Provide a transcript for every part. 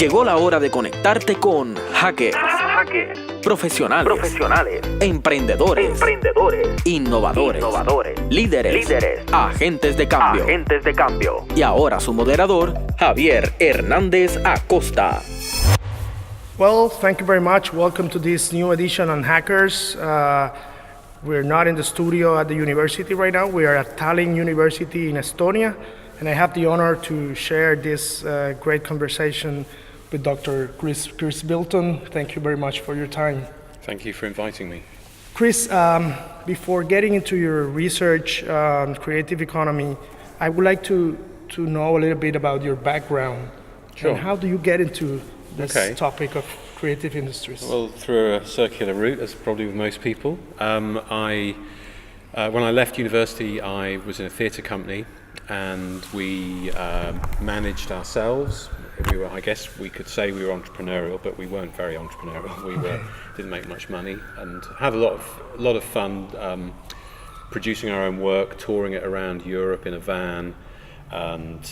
Llegó la hora de conectarte con Jáquers, profesionales, emprendedores, innovadores, líderes, agentes de cambio. Y ahora su moderador, Javier Hernández Acosta. Well, thank you very much. Welcome to this new edition on Hackers. We're not in the studio at the university right now. We are at Tallinn University in Estonia, and I have the honor to share this great conversation with Dr. Chris Bilton. Thank you very much for your time. Thank you for inviting me. Chris, before getting into your research on creative economy, I would like to know a little bit about your background. Sure. And how do you get into this topic of creative industries? Well, through a circular route, as probably with most people. When I left university, I was in a theatre company, and we managed ourselves. I guess we could say we were entrepreneurial, but we weren't very entrepreneurial. We didn't make much money, and had a lot of fun producing our own work, touring it around Europe in a van, and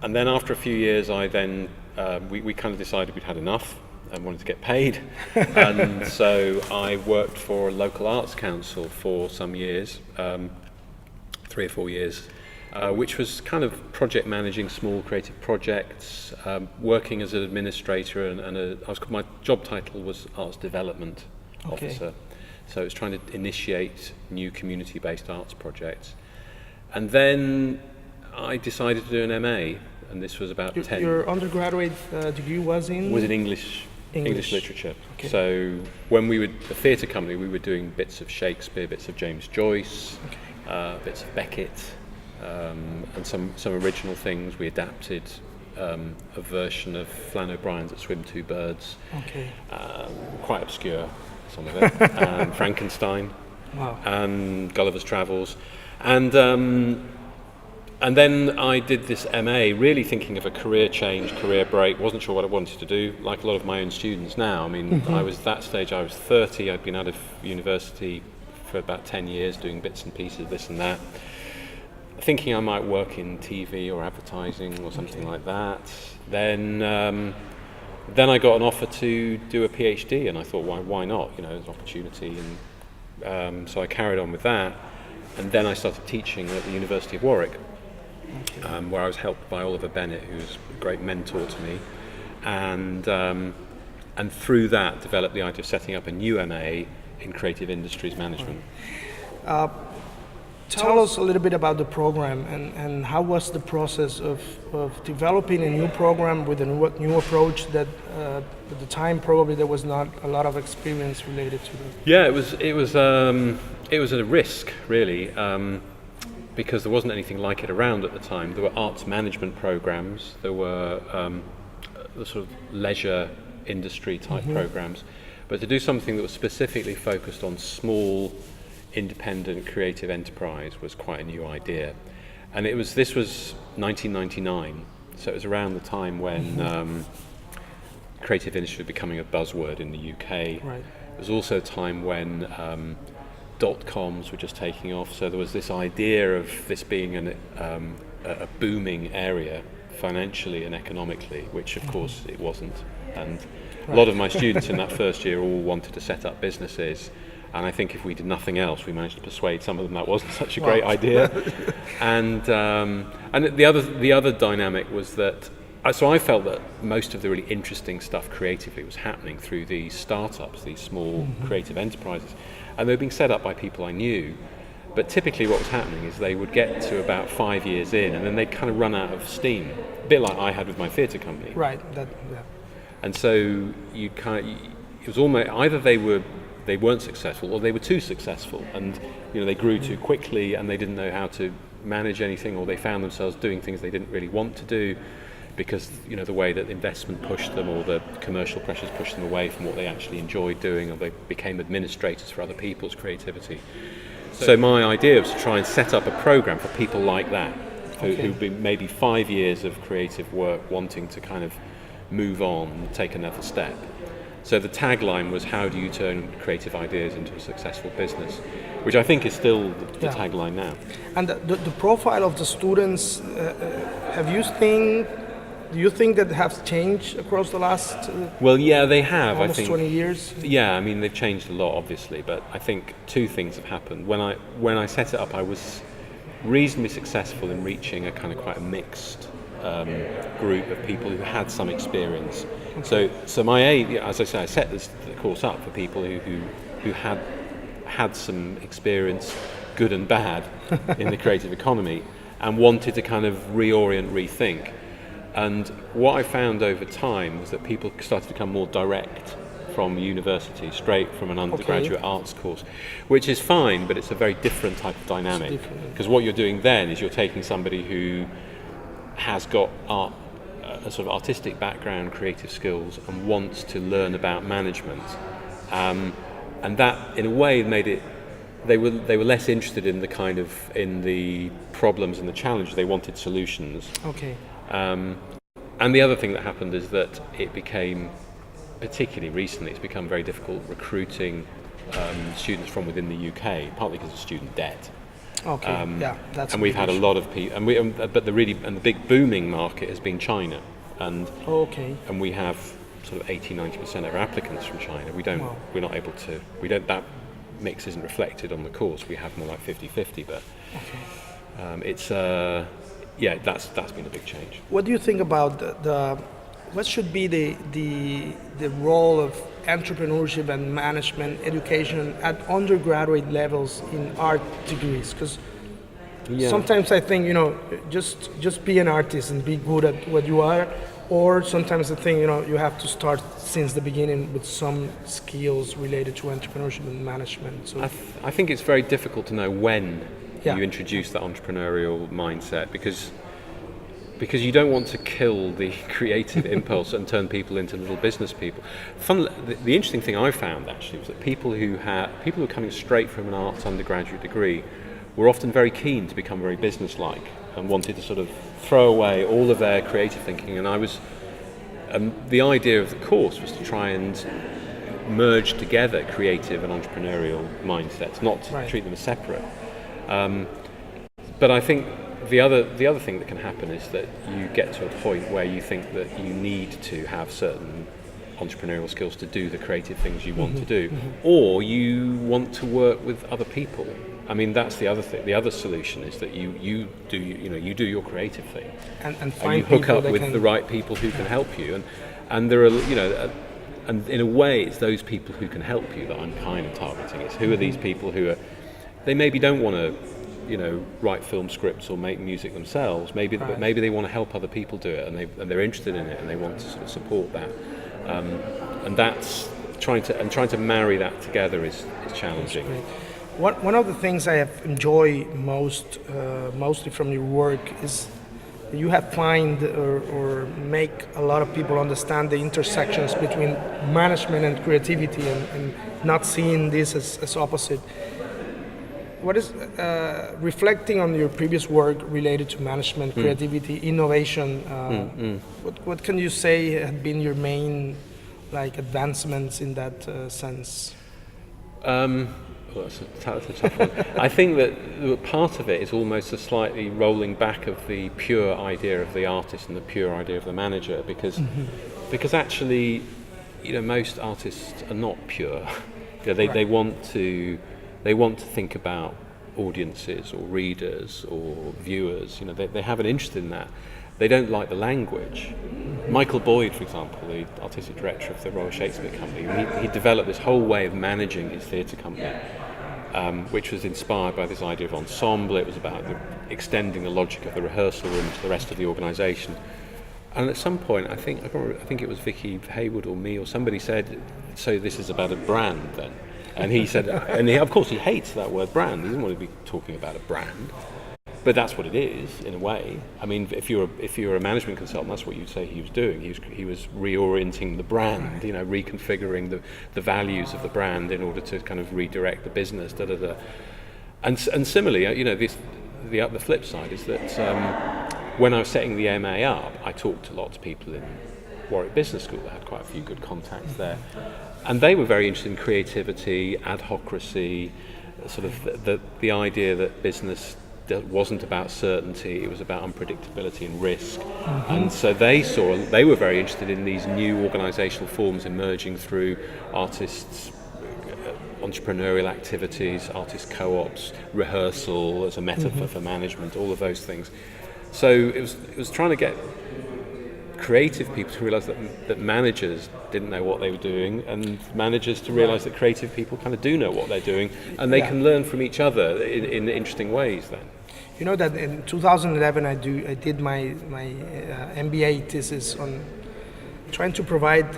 then after a few years, we kind of decided we'd had enough and wanted to get paid, and so I worked for a local arts council for some years, 3 or 4 years. Which was kind of project managing small creative projects, working as an administrator, and my job title was arts development officer. So it was trying to initiate new community-based arts projects. And then I decided to do an MA, and this was about 10. Your undergraduate degree was in? Was in English literature. Okay. So when we were a theatre company, we were doing bits of Shakespeare, bits of James Joyce, bits of Beckett. And some original things. We adapted a version of Flann O'Brien's That Swim Two Birds. Quite obscure, some of it. Frankenstein. Wow. And Gulliver's Travels. And then I did this MA, really thinking of a career change, career break. Wasn't sure what I wanted to do, like a lot of my own students now. I mean, I was 30, I'd been out of university for about 10 years doing bits and pieces, this and that. Thinking I might work in TV or advertising or something like that. Then I got an offer to do a PhD, and I thought, why not? You know, there's an opportunity, and so I carried on with that. And then I started teaching at the University of Warwick, where I was helped by Oliver Bennett, who was a great mentor to me, and through that developed the idea of setting up a new MA in creative industries management. Tell us a little bit about the program, and how was the process of developing a new program with a new approach that at the time probably there was not a lot of experience related to it. Yeah, it was a risk really, because there wasn't anything like it around at the time. There were arts management programs, there were the sort of leisure industry type programs, but to do something that was specifically focused on small independent creative enterprise was quite a new idea. And this was 1999, so it was around the time when creative industry was becoming a buzzword in the UK. Right. It was also a time when dot-coms were just taking off, so there was this idea of this being a booming area financially and economically, which of course it wasn't. And a lot of my students in that first year all wanted to set up businesses. And I think if we did nothing else, we managed to persuade some of them that wasn't such a great idea. And the other dynamic was that, so I felt that most of the really interesting stuff creatively was happening through these startups, these small creative enterprises. And they were being set up by people I knew. But typically what was happening is they would get to about 5 years in, and then they'd kind of run out of steam. A bit like I had with my theatre company. Right. And so it was almost either they weren't successful, or they were too successful, and they grew too quickly, and they didn't know how to manage anything, or they found themselves doing things they didn't really want to do because the way that investment pushed them, or the commercial pressures pushed them away from what they actually enjoyed doing, or they became administrators for other people's creativity. So my idea was to try and set up a program for people like that, who've been maybe 5 years of creative work wanting to kind of move on and take another step. So the tagline was, how do you turn creative ideas into a successful business? Which I think is still the tagline now. And the profile of the students, have you seen Do you think that has changed across the last Well, yeah, they have. almost I think 20 years? Yeah, I mean they've changed a lot, obviously, but I think two things have happened. When I set it up, I was reasonably successful in reaching a kind of quite a mixed group of people who had some experience. So my aim, as I say, I set the course up for people who had some experience, good and bad, in the creative economy, and wanted to kind of reorient, rethink. And what I found over time was that people started to become more direct from university, straight from an undergraduate arts course, which is fine, but it's a very different type of dynamic. Because what you're doing then is you're taking somebody who has got a sort of artistic background, creative skills, and wants to learn about management. And that, in a way, made it. They were less interested in the problems and the challenges. They wanted solutions. Okay. And the other thing that happened is that it became, particularly recently, it's become very difficult recruiting students from within the UK, partly because of student debt. Okay. That's. And we've had a lot of people, but the big booming market has been China, and we have sort of 80-90% of our applicants from China. We're not able to. That mix isn't reflected on the course. We have more like 50-50, but it's. That's been a big change. What do you think about what should be the role of entrepreneurship and management education at undergraduate levels in art degrees? Because sometimes I think just be an artist and be good at what you are, or sometimes I think you have to start since the beginning with some skills related to entrepreneurship and management. So I think it's very difficult to know when you introduce that entrepreneurial mindset, because you don't want to kill the creative impulse and turn people into little business people. The interesting thing I found actually was that people who were coming straight from an arts undergraduate degree were often very keen to become very business-like and wanted to sort of throw away all of their creative thinking. And the idea of the course was to try and merge together creative and entrepreneurial mindsets, not to treat them as separate. But I think the other thing that can happen is that you get to a point where you think that you need to have certain entrepreneurial skills to do the creative things you want to do, or you want to work with other people. I mean, that's the other thing. The other solution is that you do your creative thing, and you hook up with the right people who can help you, and there are and in a way it's those people who can help you that I'm kind of targeting. It's who are these people who they maybe don't want to write film scripts or make music themselves. Maybe they want to help other people do it, and they're interested in it, and they want to sort of support that. And that's trying to marry that together is challenging. One of the things I have enjoyed mostly from your work is you have find or make a lot of people understand the intersections between management and creativity, and not seeing this as opposite. What is reflecting on your previous work related to management, creativity, innovation? What can you say have been your main advancements in that sense? That's a tough one. I think that part of it is almost a slightly rolling back of the pure idea of the artist and the pure idea of the manager, because actually, most artists are not pure. They want to think about audiences or readers or viewers. They have an interest in that. They don't like the language. Michael Boyd, for example, the artistic director of the Royal Shakespeare Company, he developed this whole way of managing his theatre company, which was inspired by this idea of ensemble. It was about extending the logic of the rehearsal room to the rest of the organisation. And at some point, I think it was Vicky Hayward or me or somebody said, "So this is about a brand then?" And he said, of course he hates that word brand. He doesn't want to be talking about a brand, but that's what it is in a way. I mean, if you're a management consultant, that's what you'd say he was doing. He was reorienting the brand, reconfiguring the values of the brand in order to kind of redirect the business. And similarly, the flip side is that when I was setting the MA up, I talked to lots of people in Warwick Business School. I had quite a few good contacts there. And they were very interested in creativity, ad hocracy, sort of the idea that business wasn't about certainty, it was about unpredictability and risk. And so they were very interested in these new organizational forms emerging through artists' entrepreneurial activities, artist co-ops, rehearsal as a metaphor for management, all of those things. So it was trying to get creative people to realize that managers didn't know what they were doing, and managers to realize that creative people kind of do know what they're doing, and they can learn from each other in interesting ways then. You know that in 2011 I did my MBA thesis on trying to provide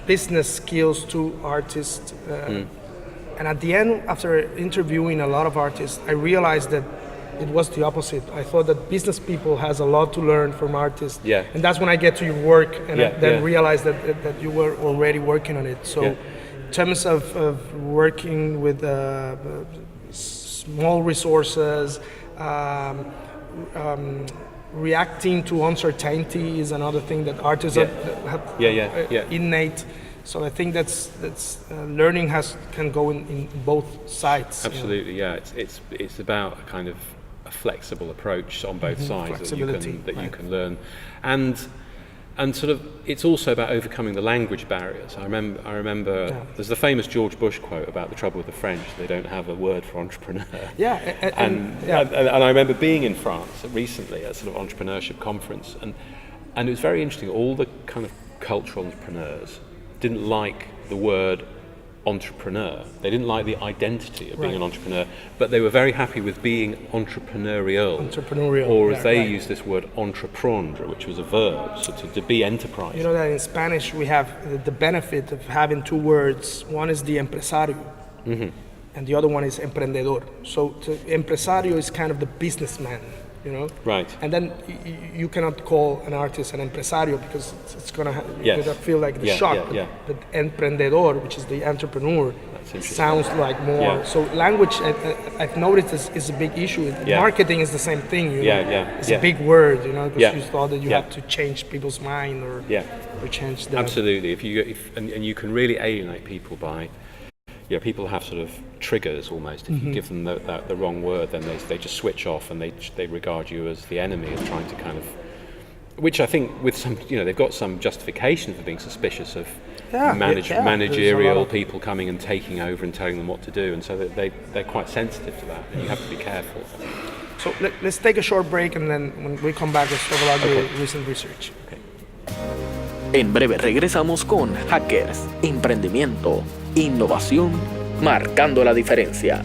business skills to artists, and at the end, after interviewing a lot of artists, I realized that it was the opposite. I thought that business people has a lot to learn from artists, and that's when I get to your work and then realize that you were already working on it. So in terms of working with small resources, reacting to uncertainty is another thing that artists have innate. So I think that's learning can go in both sides. Absolutely, It's about a kind of a flexible approach on both sides that you can learn, and sort of it's also about overcoming the language barriers. I remember there's the famous George Bush quote about the trouble with the French; they don't have a word for entrepreneur. And I remember being in France recently at a sort of entrepreneurship conference, and it was very interesting. All the kind of cultural entrepreneurs didn't like the word entrepreneur. They didn't like the identity of being an entrepreneur, but they were very happy with being entrepreneurial. Or as they used this word, entreprendre, which was a verb, so to be enterprising. You know that in Spanish we have the benefit of having two words. One is the empresario, and the other one is emprendedor. So empresario is kind of the businessman. You know, right? And then you cannot call an artist an empresario because it's gonna feel like the shock. But emprendedor, which is the entrepreneur, sounds like more. So language, I've noticed, is a big issue. Marketing is the same thing. You know? It's a big word, you know, because you thought that you had to change people's mind or change them. Absolutely. If you can really alienate people by. People have sort of triggers almost. If you give them the wrong word, then they just switch off and they regard you as the enemy of trying to kind of, which I think with some, they've got some justification for being suspicious of managerial people coming and taking over and telling them what to do, and so they're quite sensitive to that, and you have to be careful. So let's take a short break, and then when we come back, let's talk about your recent research. Okay. En breve regresamos con Jáquers, emprendimiento, innovación, marcando la diferencia.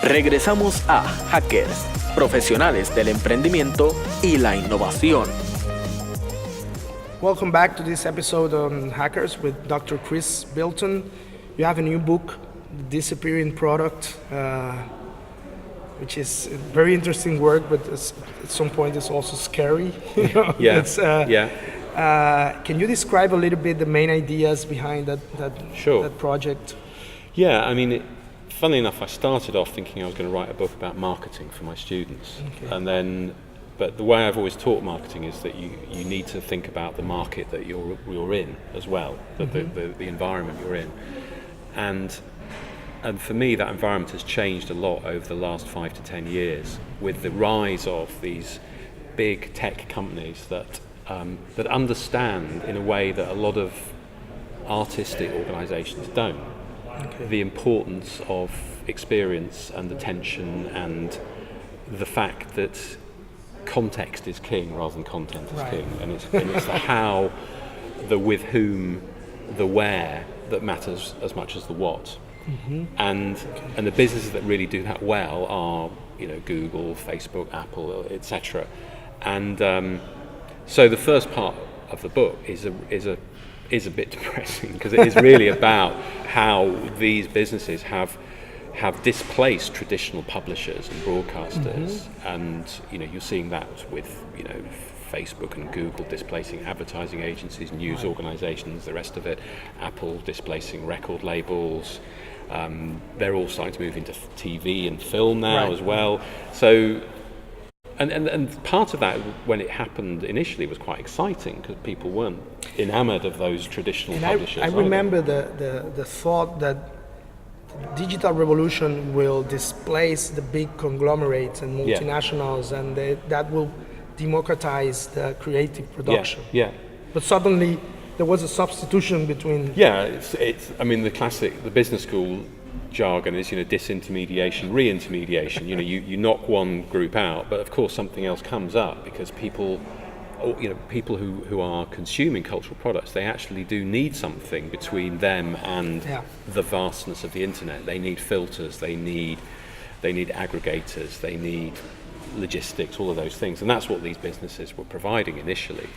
Regresamos a Jáquers, profesionales del emprendimiento y la innovación. Welcome back to this episode on Jáquers with Dr. Chris Bilton. You have a new book, Dissapearing Product, which is a very interesting work, but at some point it's also scary. Can you describe a little bit the main ideas behind that project? Yeah, I mean, funnily enough, I started off thinking I was going to write a book about marketing for my students, but the way I've always taught marketing is that you need to think about the market that you're in as well, the environment you're in, and for me that environment has changed a lot over the last 5 to 10 years with the rise of these big tech companies that understand in a way that a lot of artistic organisations don't. The importance of experience and attention and the fact that context is king rather than content is king, and it's the how, the with whom, the where that matters as much as the what. And the businesses that really do that well are Google, Facebook, Apple, etc. And so the first part of the book is a bit depressing because it is really about how these businesses have displaced traditional publishers and broadcasters, and you're seeing that with Facebook and Google displacing advertising agencies, news organisations, the rest of it. Apple displacing record labels. They're all starting to move into TV and film now as well. So. And part of that, when it happened initially, was quite exciting because people weren't enamoured of those traditional publishers. I remember the thought that digital revolution will displace the big conglomerates and multinationals, and that will democratize the creative production. Yeah. But suddenly there was a substitution between. Yeah, it's. I mean, the business school jargon is, disintermediation, re-intermediation. You knock one group out, but of course something else comes up because people who are consuming cultural products, they actually do need something between them and the vastness of the internet. They need filters, they need aggregators, they need logistics, all of those things, and that's what these businesses were providing initially.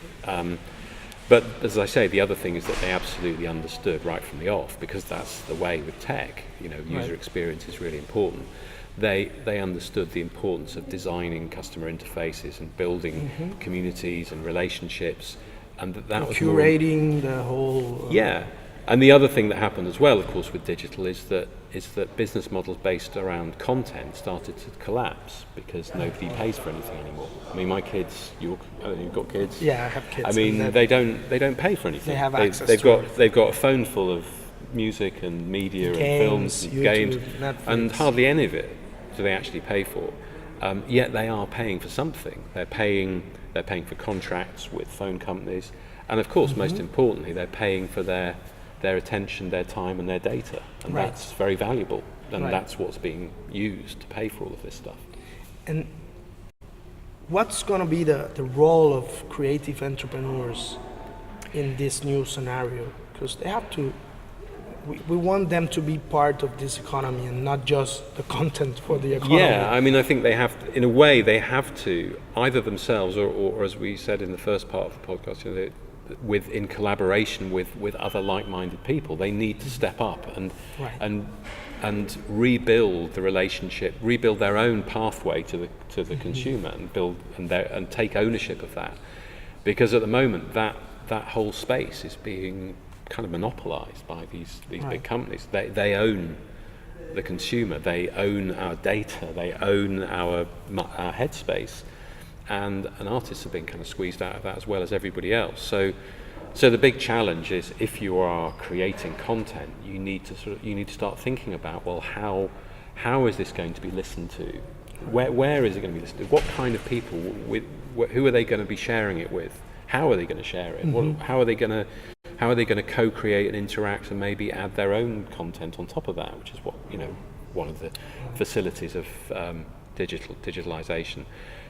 But as I say, the other thing is that they absolutely understood right from the off, because that's the way with tech. User experience is really important. They understood the importance of designing customer interfaces and building communities and relationships, and that was curating the whole. And the other thing that happened as well, of course, with digital is that business models based around content started to collapse because nobody pays for anything anymore. I mean, my kids, you've got kids. Yeah, I have kids. I mean, they don't pay for anything. They have access. They've got a phone full of music and media and films and YouTube, games, Netflix. and hardly any of it do they actually pay for. Yet they are paying for something. They're paying for contracts with phone companies, and of course, most importantly, they're paying for their attention, their time, and their data, and that's very valuable, and that's what's being used to pay for all of this stuff. And what's going to be the role of creative entrepreneurs in this new scenario? Because they have to. We want them to be part of this economy and not just the content for the economy. Yeah, I mean, I think they have to, in a way, they have to, either themselves or as we said in the first part of the podcast, in collaboration with other like-minded people, they need to step up and rebuild the relationship, rebuild their own pathway to the consumer, and take ownership of that, because at the moment that whole space is being kind of monopolized by these big companies. They own the consumer, they own our data, they own our headspace. And artists have been kind of squeezed out of that as well as everybody else. So the big challenge is, if you are creating content, you need to start thinking about, well, how is this going to be listened to? Where is it going to be listened to? What kind of people? Who are they going to be sharing it with? How are they going to share it? How are they going to co-create and interact and maybe add their own content on top of that, which is what one of the facilities of digitalization.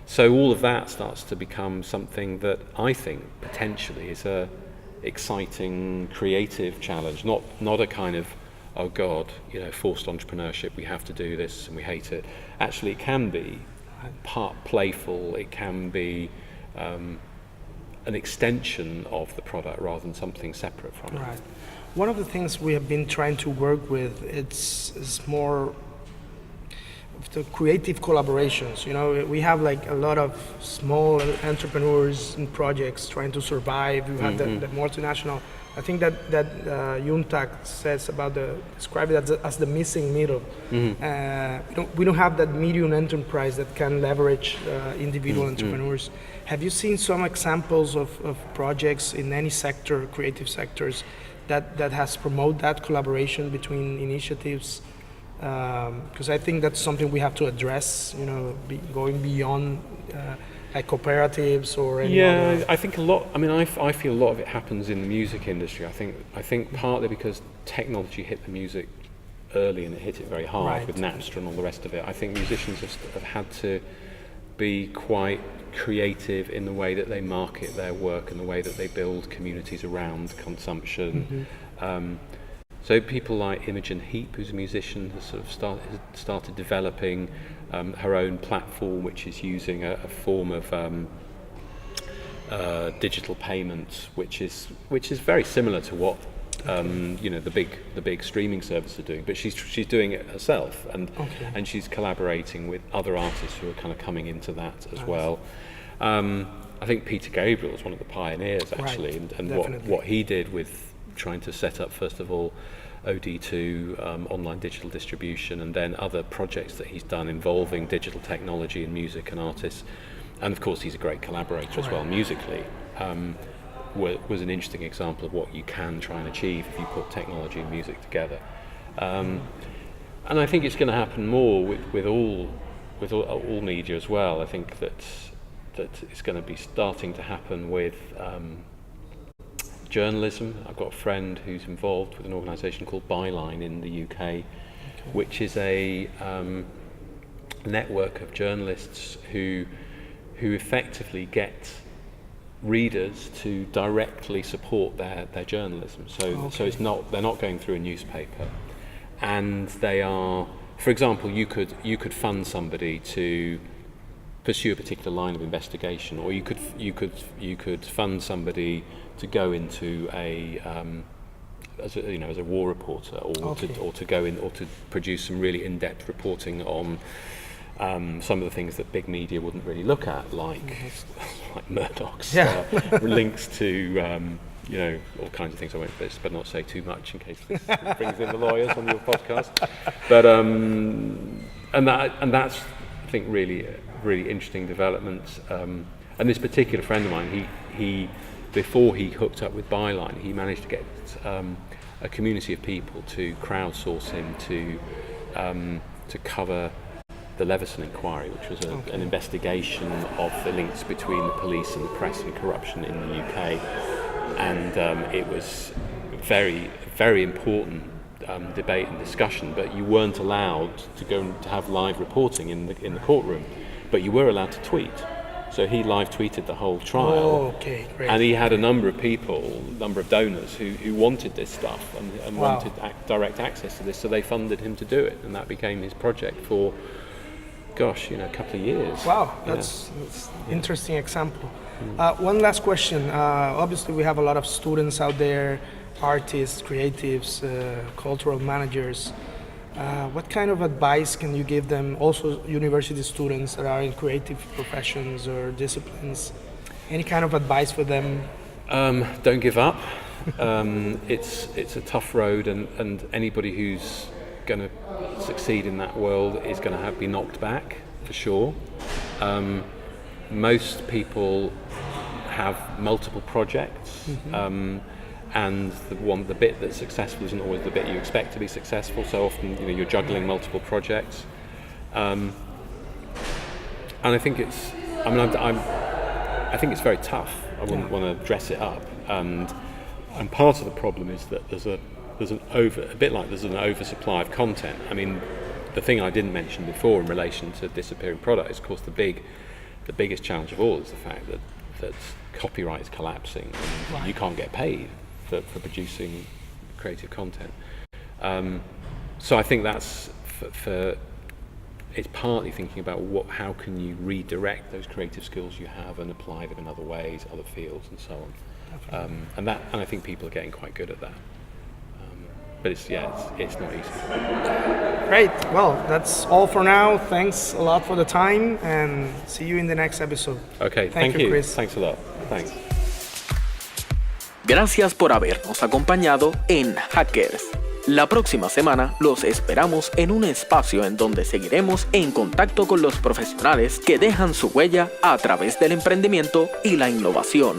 So all of that starts to become something that I think potentially is a exciting creative challenge, not a kind of, oh God, forced entrepreneurship, we have to do this and we hate it. Actually, it can be part playful, it can be an extension of the product rather than something separate from it. Right. One of the things we have been trying to work with, is more the creative collaborations. We have like a lot of small entrepreneurs and projects trying to survive. You have the multinational. I think that Juntak says describe it as the missing middle. We don't have that medium enterprise that can leverage individual entrepreneurs. Have you seen some examples of projects in any sector, creative sectors, that has promoted that collaboration between initiatives? Because I think that's something we have to address, going beyond like cooperatives or any other. I think a lot. I mean, I feel a lot of it happens in the music industry. I think partly because technology hit the music early and it hit it very hard with Napster and all the rest of it. I think musicians have had to be quite creative in the way that they market their work and the way that they build communities around consumption. So people like Imogen Heap, who's a musician, has sort of started developing her own platform, which is using a form of digital payment, which is very similar to what the big streaming services are doing, but she's doing it herself, and she's collaborating with other artists who are kind of coming into that as well. I think Peter Gabriel is one of the pioneers actually, and what he did with trying to set up, first of all, OD2, online digital distribution, and then other projects that he's done involving digital technology and music and artists. And of course, he's a great collaborator as well musically. Was an interesting example of what you can try and achieve if you put technology and music together. And I think it's going to happen more with all media as well. I think that it's going to be starting to happen with journalism. I've got a friend who's involved with an organisation called Byline in the UK, which is a network of journalists who effectively get readers to directly support their journalism. So they're not going through a newspaper, and they are, for example, you could fund somebody to pursue a particular line of investigation, or you could fund somebody to go into as a war reporter, or to go in, or to produce some really in-depth reporting on some of the things that big media wouldn't really look at, like Murdoch's links to all kinds of things. I won't better not say too much in case this brings in the lawyers on your podcast. But and that's, I think, really interesting development. And this particular friend of mine, he before he hooked up with Byline, he managed to get a community of people to crowdsource him to cover the Leveson Inquiry, which was an investigation of the links between the police and the press and corruption in the UK. And it was very, very important debate and discussion, but you weren't allowed to go and to have live reporting in the courtroom, but you were allowed to tweet. So he live tweeted the whole trial. Okay, great. And he had a number of people, a number of donors who wanted this stuff and wanted direct access to this, so they funded him to do it, and that became his project for, a couple of years. Wow, that's interesting example. One last question. Obviously, we have a lot of students out there, artists, creatives, cultural managers. What kind of advice can you give them, also university students that are in creative professions or disciplines? Any kind of advice for them? Don't give up. It's a tough road, and anybody who's going to succeed in that world is going to be knocked back, for sure. Most people have multiple projects. And the bit that's successful isn't always the bit you expect to be successful. So often, you're juggling multiple projects, and I think I think it's very tough. I wouldn't want to dress it up, and part of the problem is that there's an oversupply of content. I mean, the thing I didn't mention before in relation to Dissapearing Product is, of course, the biggest challenge of all is the fact that copyright is collapsing, and you can't get paid for producing creative content. So I think that's it's partly thinking about how can you redirect those creative skills you have and apply them in other ways, other fields, and so on. And I think people are getting quite good at that. But it's not easy. Great. Well, that's all for now. Thanks a lot for the time, and see you in the next episode. Okay, thank you, Chris. Thanks a lot. Thanks. Gracias por habernos acompañado en Jáquers. La próxima semana los esperamos en un espacio en donde seguiremos en contacto con los profesionales que dejan su huella a través del emprendimiento y la innovación.